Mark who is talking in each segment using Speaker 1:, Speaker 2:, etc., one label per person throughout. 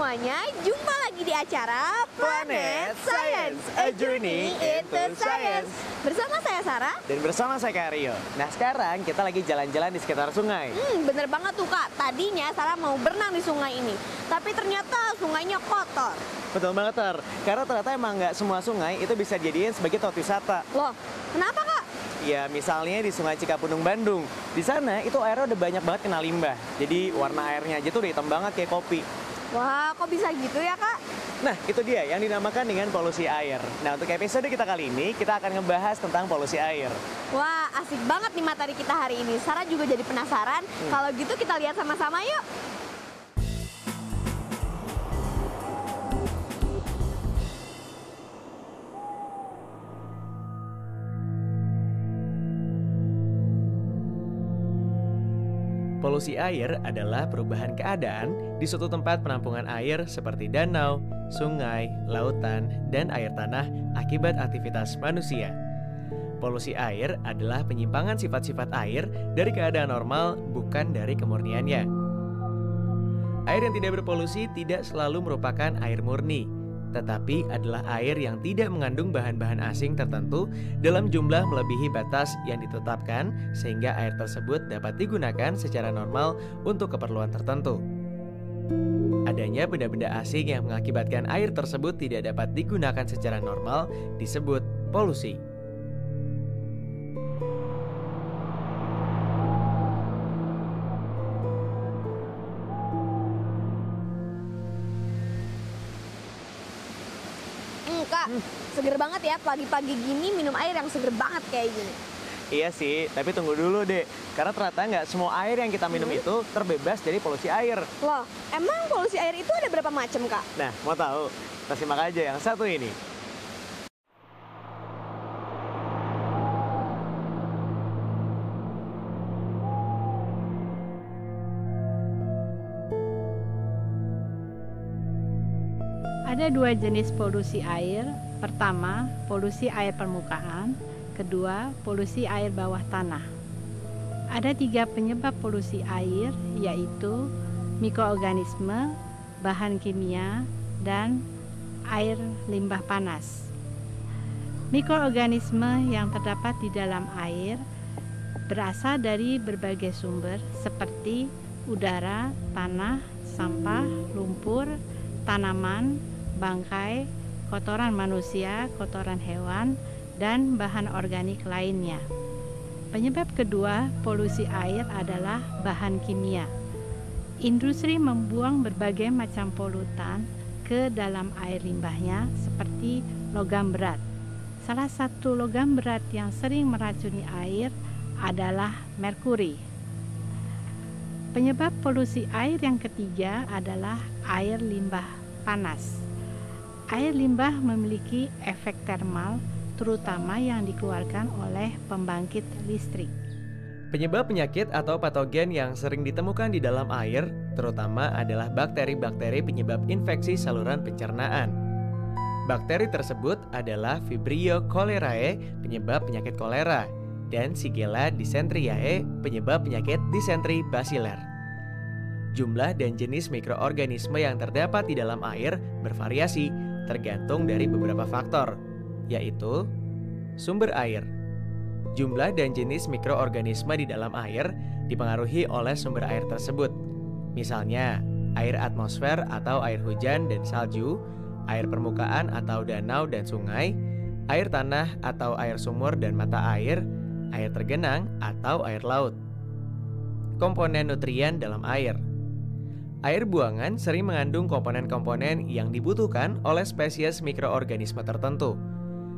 Speaker 1: semuanya, jumpa lagi di acara Planet Science, a journey into science. Bersama saya Sarah.
Speaker 2: Dan bersama saya Kak Rio. Nah sekarang kita lagi jalan-jalan di sekitar sungai.
Speaker 1: Bener banget tuh Kak, tadinya Sarah mau berenang di sungai ini. Tapi ternyata sungainya kotor.
Speaker 2: Betul banget Ter, karena ternyata emang nggak semua sungai itu bisa dijadiin sebagai tempat wisata.
Speaker 1: Loh, kenapa Kak?
Speaker 2: Ya misalnya di Sungai Cikapundung Bandung. Di sana itu airnya udah banyak banget kena limbah. Jadi warna airnya aja tuh udah hitam banget kayak kopi.
Speaker 1: Wah, kok bisa gitu ya Kak?
Speaker 2: Nah, itu dia yang dinamakan dengan polusi air. Nah, untuk episode kita kali ini, kita akan ngebahas tentang polusi air.
Speaker 1: Wah, asik banget nih materi kita hari ini. Sarah juga jadi penasaran. Kalau gitu kita lihat sama-sama yuk.
Speaker 2: Polusi air adalah perubahan keadaan di suatu tempat penampungan air seperti danau, sungai, lautan, dan air tanah akibat aktivitas manusia. Polusi air adalah penyimpangan sifat-sifat air dari keadaan normal, bukan dari kemurniannya. Air yang tidak berpolusi tidak selalu merupakan air murni, tetapi adalah air yang tidak mengandung bahan-bahan asing tertentu dalam jumlah melebihi batas yang ditetapkan sehingga air tersebut dapat digunakan secara normal untuk keperluan tertentu. Adanya benda-benda asing yang mengakibatkan air tersebut tidak dapat digunakan secara normal disebut polusi.
Speaker 1: Kak, seger banget ya pagi-pagi gini minum air yang seger banget kayak gini.
Speaker 2: Iya sih, tapi tunggu dulu deh. Karena ternyata nggak semua air yang kita minum itu terbebas dari polusi air.
Speaker 1: Loh, emang polusi air itu ada berapa macam Kak?
Speaker 2: Nah, mau tahu? Kita simak aja yang satu ini.
Speaker 3: Ada dua jenis polusi air. Pertama, polusi air permukaan. Kedua, polusi air bawah tanah. Ada tiga penyebab polusi air, yaitu mikroorganisme, bahan kimia, dan air limbah panas. Mikroorganisme yang terdapat di dalam air berasal dari berbagai sumber seperti udara, tanah, sampah, lumpur, tanaman, bangkai, kotoran manusia, kotoran hewan, dan bahan organik lainnya. Penyebab kedua polusi air adalah bahan kimia. Industri membuang berbagai macam polutan ke dalam air limbahnya seperti logam berat. Salah satu logam berat yang sering meracuni air adalah merkuri. Penyebab polusi air yang ketiga adalah air limbah panas. Air limbah memiliki efek termal, terutama yang dikeluarkan oleh pembangkit listrik.
Speaker 2: Penyebab penyakit atau patogen yang sering ditemukan di dalam air, terutama adalah bakteri-bakteri penyebab infeksi saluran pencernaan. Bakteri tersebut adalah Vibrio cholerae, penyebab penyakit kolera, dan Shigella dysenteriae, penyebab penyakit disenteri basiler. Jumlah dan jenis mikroorganisme yang terdapat di dalam air bervariasi tergantung dari beberapa faktor, yaitu sumber air. Jumlah dan jenis mikroorganisme di dalam air dipengaruhi oleh sumber air tersebut. Misalnya, air atmosfer atau air hujan dan salju, air permukaan atau danau dan sungai, air tanah atau air sumur dan mata air tergenang atau air laut. Komponen nutrien dalam air. Air buangan sering mengandung komponen-komponen yang dibutuhkan oleh spesies mikroorganisme tertentu.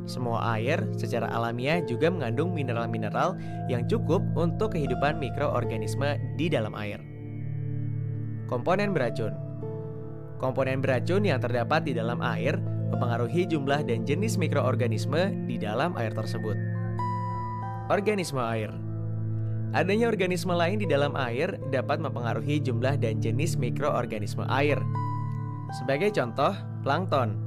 Speaker 2: Semua air secara alamiah juga mengandung mineral-mineral yang cukup untuk kehidupan mikroorganisme di dalam air. Komponen beracun. Komponen beracun yang terdapat di dalam air mempengaruhi jumlah dan jenis mikroorganisme di dalam air tersebut. Organisme air. Adanya organisme lain di dalam air dapat mempengaruhi jumlah dan jenis mikroorganisme air. Sebagai contoh, plankton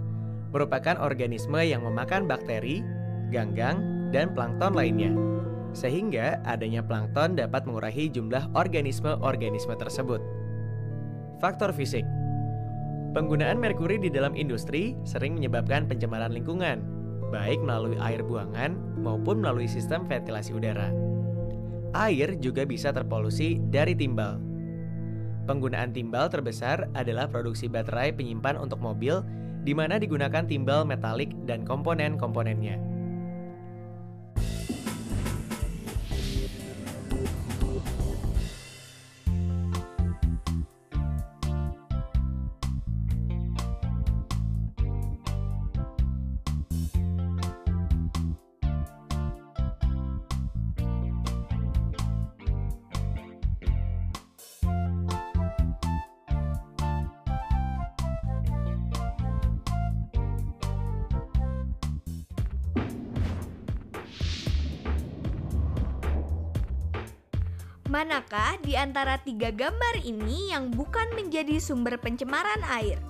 Speaker 2: merupakan organisme yang memakan bakteri, ganggang, dan plankton lainnya. Sehingga adanya plankton dapat mengurangi jumlah organisme-organisme tersebut. Faktor fisik. Penggunaan merkuri di dalam industri sering menyebabkan pencemaran lingkungan, baik melalui air buangan maupun melalui sistem ventilasi udara. Air juga bisa terpolusi dari timbal. Penggunaan timbal terbesar adalah produksi baterai penyimpan untuk mobil, di mana digunakan timbal metalik dan komponen-komponennya.
Speaker 1: Manakah di antara 3 gambar ini yang bukan menjadi sumber pencemaran air?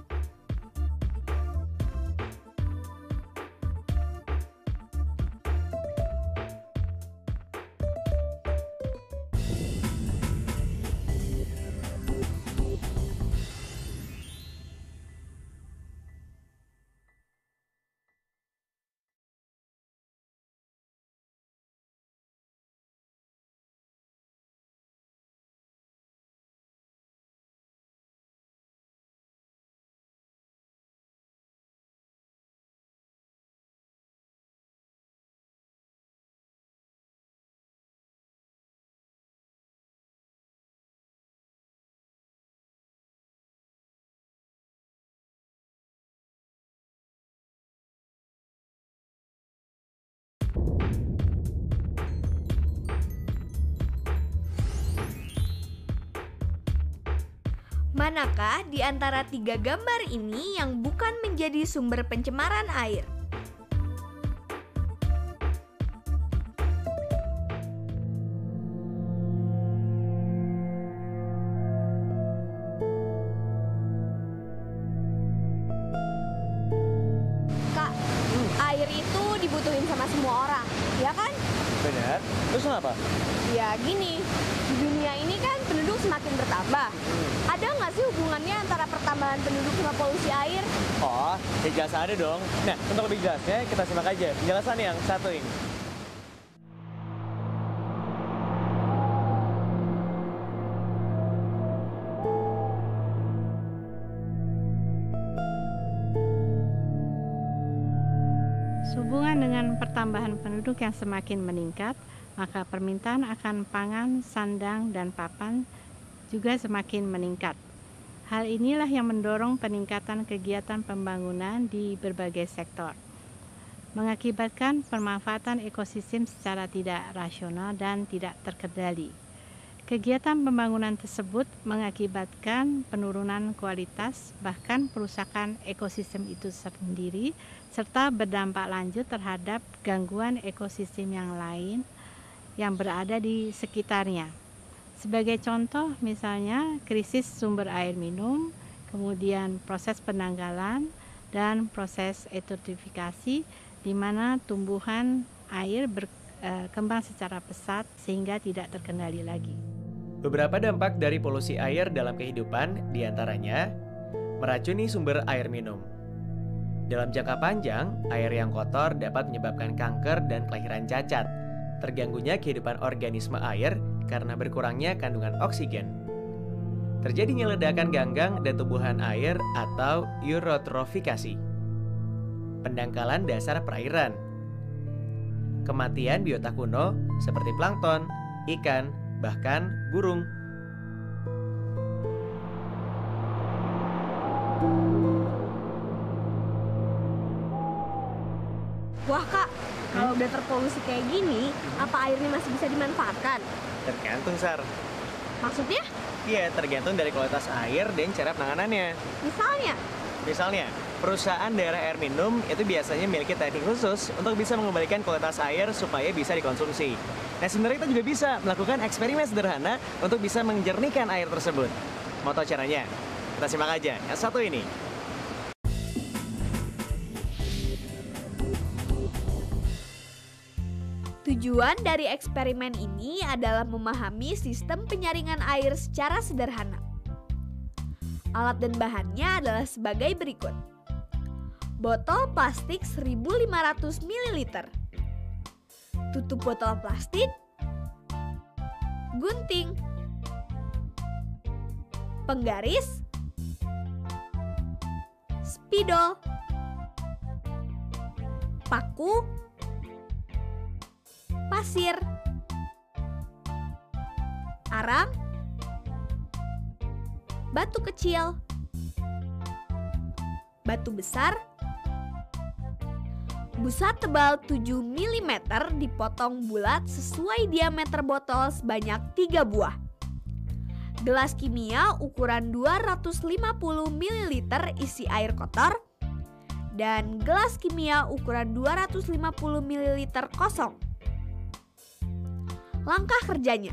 Speaker 1: Manakah di antara 3 gambar ini yang bukan menjadi sumber pencemaran air? Kak, air itu dibutuhin sama semua orang, ya kan?
Speaker 2: Benar. Terus kenapa?
Speaker 1: Ya gini, di dunia ini kan penduduk semakin bertambah. Ada nggak sih hubungannya antara pertambahan penduduk sama polusi air?
Speaker 2: Oh, ya jelas ada dong. Nah, untuk lebih jelasnya kita simak aja penjelasan yang satu ini.
Speaker 3: Sehubungan dengan pertambahan penduduk yang semakin meningkat, maka permintaan akan pangan, sandang, dan papan juga semakin meningkat. Hal inilah yang mendorong peningkatan kegiatan pembangunan di berbagai sektor, mengakibatkan pemanfaatan ekosistem secara tidak rasional dan tidak terkendali. Kegiatan pembangunan tersebut mengakibatkan penurunan kualitas, bahkan perusakan ekosistem itu sendiri, serta berdampak lanjut terhadap gangguan ekosistem yang lain yang berada di sekitarnya. Sebagai contoh, misalnya krisis sumber air minum, kemudian proses penanggalan, dan proses eutrofifikasi, di mana tumbuhan air berkembang secara pesat sehingga tidak terkendali lagi.
Speaker 2: Beberapa dampak dari polusi air dalam kehidupan diantaranya meracuni sumber air minum. Dalam jangka panjang, air yang kotor dapat menyebabkan kanker dan kelahiran cacat. Terganggunya kehidupan organisme air karena berkurangnya kandungan oksigen. Terjadinya ledakan ganggang dan tumbuhan air atau eutrofifikasi. Pendangkalan dasar perairan. Kematian biota kuno seperti plankton, ikan, bahkan burung.
Speaker 1: Wah kak, kalau udah terpolusi kayak gini, apa airnya masih bisa dimanfaatkan?
Speaker 2: Tergantung, Sar.
Speaker 1: Maksudnya?
Speaker 2: Iya, tergantung dari kualitas air dan cara penanganannya.
Speaker 1: Misalnya?
Speaker 2: Perusahaan daerah air minum itu biasanya memiliki teknik khusus untuk bisa mengembalikan kualitas air supaya bisa dikonsumsi. Nah, sebenarnya kita juga bisa melakukan eksperimen sederhana untuk bisa menjernihkan air tersebut. Mau tahu caranya? Kita simak aja yang satu ini.
Speaker 1: Tujuan dari eksperimen ini adalah memahami sistem penyaringan air secara sederhana. Alat dan bahannya adalah sebagai berikut. Botol plastik 1500 ml. Tutup botol plastik. Gunting. Penggaris. Spidol. Paku. Pasir. Arang. Batu kecil. Batu besar. Busa tebal 7 mm dipotong bulat sesuai diameter botol sebanyak 3 buah. Gelas kimia ukuran 250 ml isi air kotor. Dan gelas kimia ukuran 250 ml kosong. Langkah kerjanya.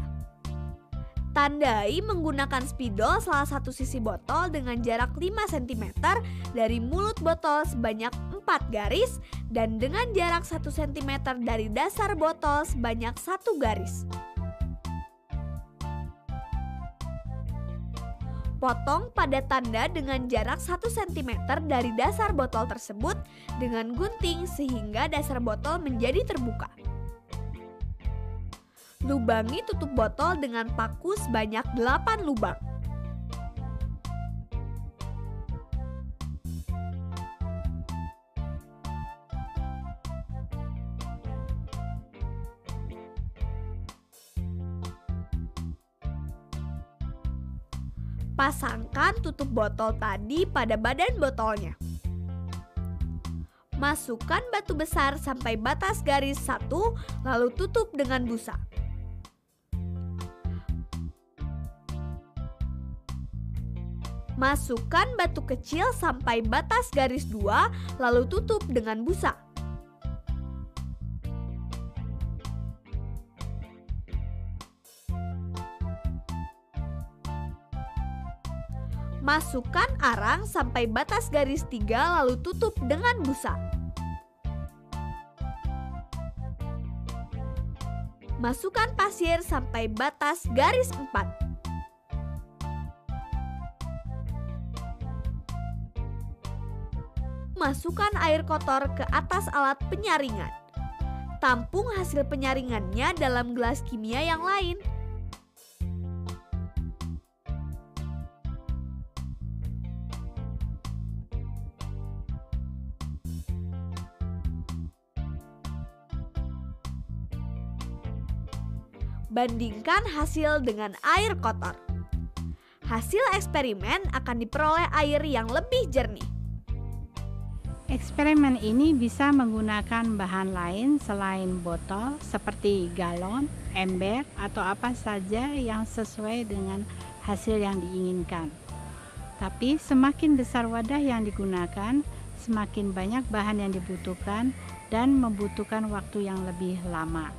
Speaker 1: Tandai menggunakan spidol salah satu sisi botol dengan jarak 5 cm dari mulut botol sebanyak 4 garis dan dengan jarak 1 cm dari dasar botol sebanyak 1 garis. Potong pada tanda dengan jarak 1 cm dari dasar botol tersebut dengan gunting sehingga dasar botol menjadi terbuka. Lubangi tutup botol dengan paku sebanyak 8 lubang. Pasangkan tutup botol tadi pada badan botolnya. Masukkan batu besar sampai batas garis 1, lalu tutup dengan busa. Masukkan batu kecil sampai batas garis 2, lalu tutup dengan busa. Masukkan arang sampai batas garis 3, lalu tutup dengan busa. Masukkan pasir sampai batas garis 4. Masukkan air kotor ke atas alat penyaringan. Tampung hasil penyaringannya dalam gelas kimia yang lain. Bandingkan hasil dengan air kotor. Hasil eksperimen akan diperoleh air yang lebih jernih.
Speaker 3: Eksperimen ini bisa menggunakan bahan lain selain botol seperti galon, ember, atau apa saja yang sesuai dengan hasil yang diinginkan. Tapi semakin besar wadah yang digunakan, semakin banyak bahan yang dibutuhkan dan membutuhkan waktu yang lebih lama.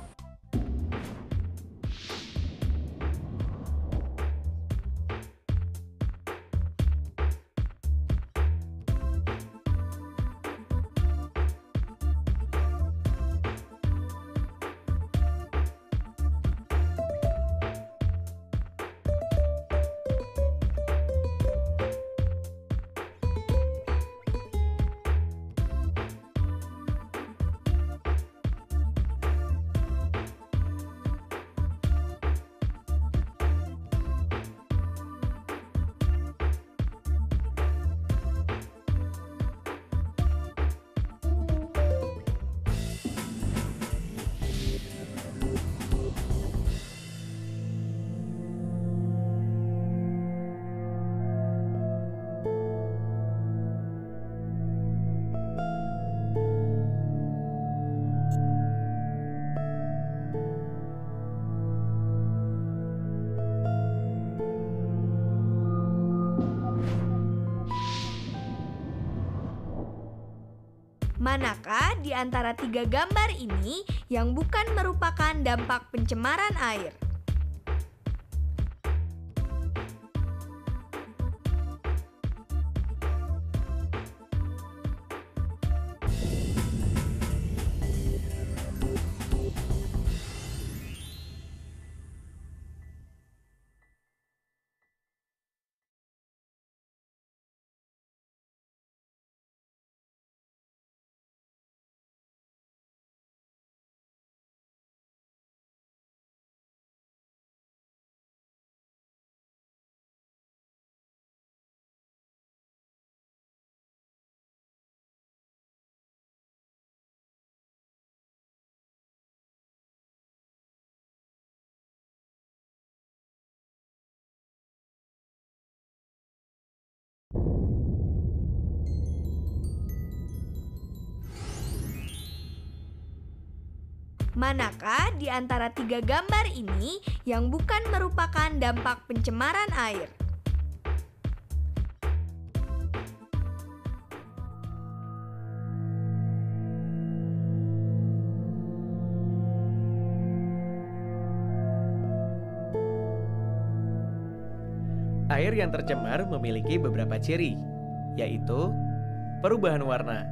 Speaker 1: Manakah di antara 3 gambar ini yang bukan merupakan dampak pencemaran air? Manakah di antara tiga gambar ini yang bukan merupakan dampak pencemaran air?
Speaker 2: Air yang tercemar memiliki beberapa ciri, yaitu perubahan warna.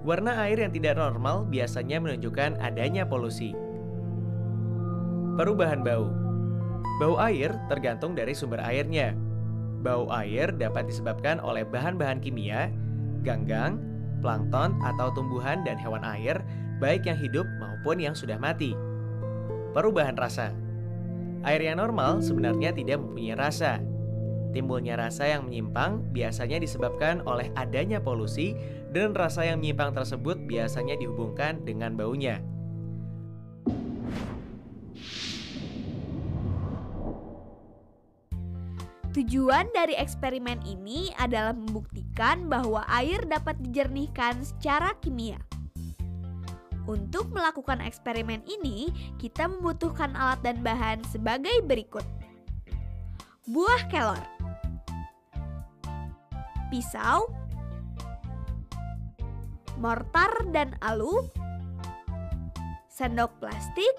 Speaker 2: Warna air yang tidak normal biasanya menunjukkan adanya polusi. Perubahan bau. Bau air tergantung dari sumber airnya. Bau air dapat disebabkan oleh bahan-bahan kimia, ganggang, plankton atau tumbuhan dan hewan air, baik yang hidup maupun yang sudah mati. Perubahan rasa. Air yang normal sebenarnya tidak mempunyai rasa. Timbulnya rasa yang menyimpang biasanya disebabkan oleh adanya polusi, dan rasa yang menyimpang tersebut biasanya dihubungkan dengan baunya.
Speaker 1: Tujuan dari eksperimen ini adalah membuktikan bahwa air dapat dijernihkan secara kimia. Untuk melakukan eksperimen ini, kita membutuhkan alat dan bahan sebagai berikut. Buah kelor, pisau, mortar dan alu, sendok plastik,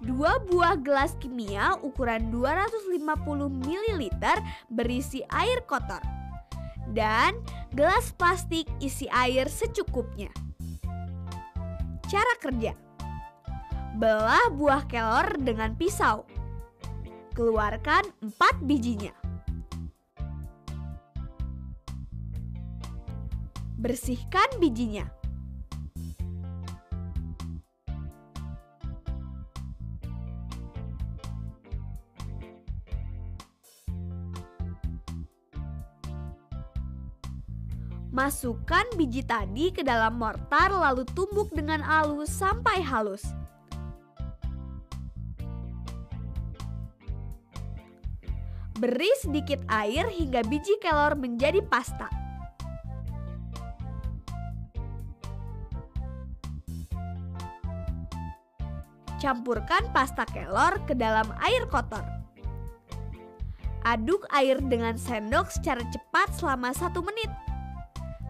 Speaker 1: 2 buah gelas kimia ukuran 250 ml berisi air kotor, dan gelas plastik isi air secukupnya. Cara kerja: belah buah kelor dengan pisau. Keluarkan 4 bijinya. Bersihkan bijinya. Masukkan biji tadi ke dalam mortar lalu tumbuk dengan halus sampai halus. Beri sedikit air hingga biji kelor menjadi pasta. Campurkan pasta kelor ke dalam air kotor. Aduk air dengan sendok secara cepat selama 1 menit.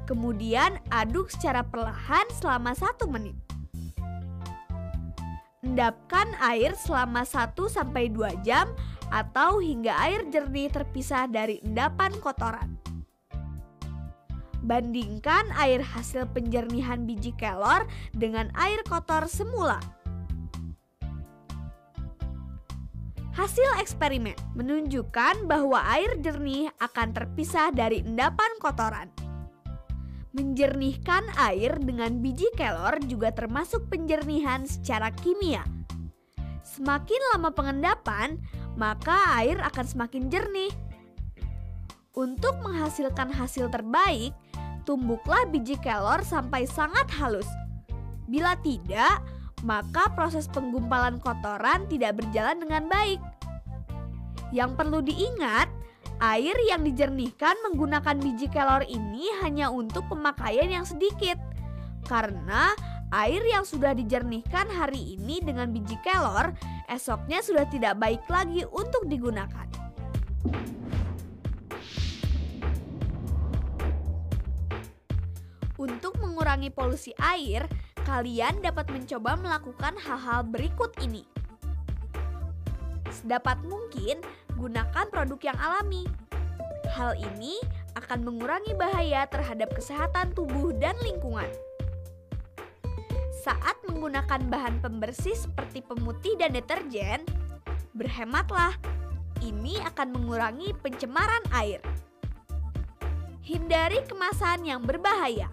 Speaker 1: Kemudian aduk secara perlahan selama 1 menit. Endapkan air selama 1-2 jam atau hingga air jernih terpisah dari endapan kotoran. Bandingkan air hasil penjernihan biji kelor dengan air kotor semula. Hasil eksperimen menunjukkan bahwa air jernih akan terpisah dari endapan kotoran. Menjernihkan air dengan biji kelor juga termasuk penjernihan secara kimia. Semakin lama pengendapan, maka air akan semakin jernih. Untuk menghasilkan hasil terbaik, tumbuklah biji kelor sampai sangat halus. Bila tidak, maka proses penggumpalan kotoran tidak berjalan dengan baik. Yang perlu diingat, air yang dijernihkan menggunakan biji kelor ini hanya untuk pemakaian yang sedikit. Karena air yang sudah dijernihkan hari ini dengan biji kelor, esoknya sudah tidak baik lagi untuk digunakan. Untuk mengurangi polusi air, kalian dapat mencoba melakukan hal-hal berikut ini. Sedapat mungkin, gunakan produk yang alami. Hal ini akan mengurangi bahaya terhadap kesehatan tubuh dan lingkungan. Saat menggunakan bahan pembersih seperti pemutih dan deterjen, berhematlah. Ini akan mengurangi pencemaran air. Hindari kemasan yang berbahaya.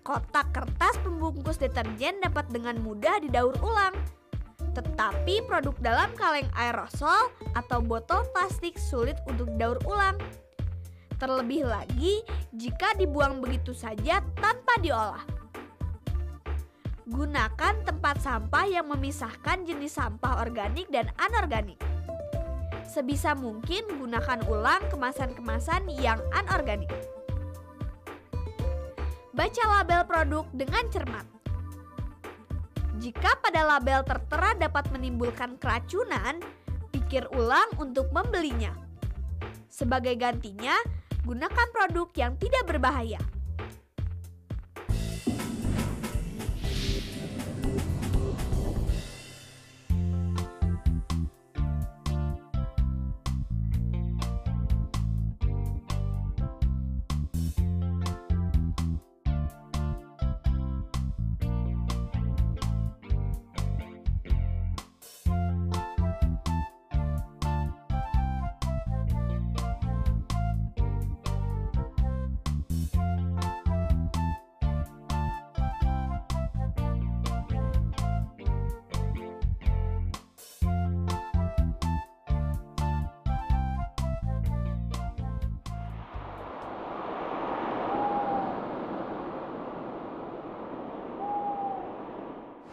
Speaker 1: Kotak kertas pembungkus deterjen dapat dengan mudah didaur ulang. Tetapi produk dalam kaleng aerosol atau botol plastik sulit untuk didaur ulang. Terlebih lagi jika dibuang begitu saja tanpa diolah. Gunakan tempat sampah yang memisahkan jenis sampah organik dan anorganik. Sebisa mungkin gunakan ulang kemasan-kemasan yang anorganik. Baca label produk dengan cermat. Jika pada label tertera dapat menimbulkan keracunan, pikir ulang untuk membelinya. Sebagai gantinya, gunakan produk yang tidak berbahaya.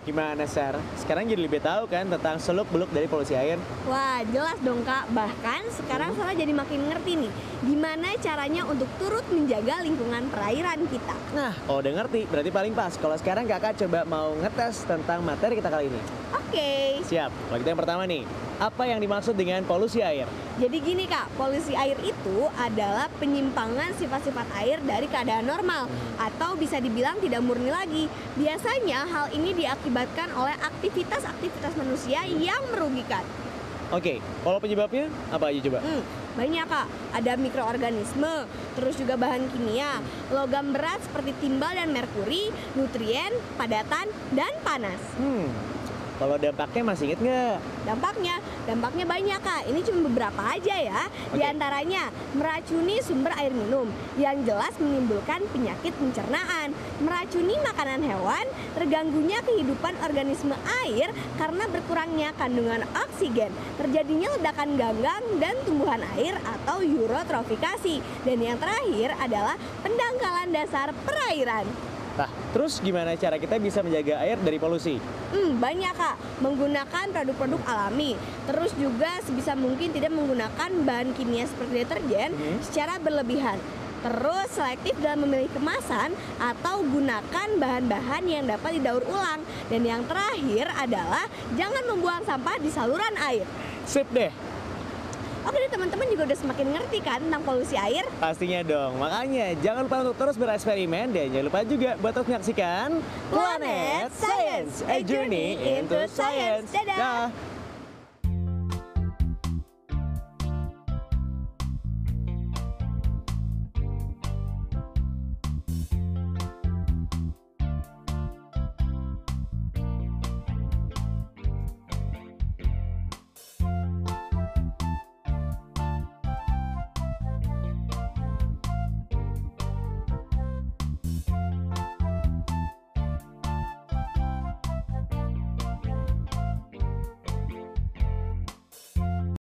Speaker 2: Gimana, Sar? Sekarang jadi lebih tahu kan tentang seluk-beluk dari polusi air?
Speaker 1: Wah, jelas dong Kak. Bahkan sekarang Sarah jadi makin ngerti nih gimana caranya untuk turut menjaga lingkungan perairan kita.
Speaker 2: Nah, kalau udah ngerti, berarti paling pas. Kalau sekarang kakak coba mau ngetes tentang materi kita kali ini.
Speaker 1: Oke.
Speaker 2: Siap. Kalau kita yang pertama nih, apa yang dimaksud dengan polusi air?
Speaker 1: Jadi gini Kak, polusi air itu adalah penyimpangan sifat-sifat air dari keadaan normal atau bisa dibilang tidak murni lagi. Biasanya hal ini diakibatkan oleh aktivitas-aktivitas manusia yang merugikan.
Speaker 2: Oke, kalau penyebabnya apa aja coba?
Speaker 1: Banyak Kak, ada mikroorganisme, terus juga bahan kimia, logam berat seperti timbal dan merkuri, nutrien, padatan, dan panas.
Speaker 2: Kalau dampaknya masih inget nggak?
Speaker 1: Dampaknya banyak Kak. Ini cuma beberapa aja ya. Di antaranya meracuni sumber air minum, yang jelas menimbulkan penyakit pencernaan, meracuni makanan hewan, terganggunya kehidupan organisme air karena berkurangnya kandungan oksigen, terjadinya ledakan ganggang dan tumbuhan air atau eutrofikasi, dan yang terakhir adalah pendangkalan dasar perairan.
Speaker 2: Nah, terus gimana cara kita bisa menjaga air dari polusi?
Speaker 1: Banyak Kak, menggunakan produk-produk alami. Terus juga sebisa mungkin tidak menggunakan bahan kimia seperti deterjen secara berlebihan. Terus selektif dalam memilih kemasan atau gunakan bahan-bahan yang dapat didaur ulang. Dan yang terakhir adalah jangan membuang sampah di saluran air.
Speaker 2: Sip deh.
Speaker 1: Oke deh, teman-teman juga udah semakin ngerti kan tentang polusi air?
Speaker 2: Pastinya dong, makanya jangan lupa untuk terus bereksperimen dan jangan lupa juga buat terus menyaksikan
Speaker 1: Planet Science, a journey into science. Dadah.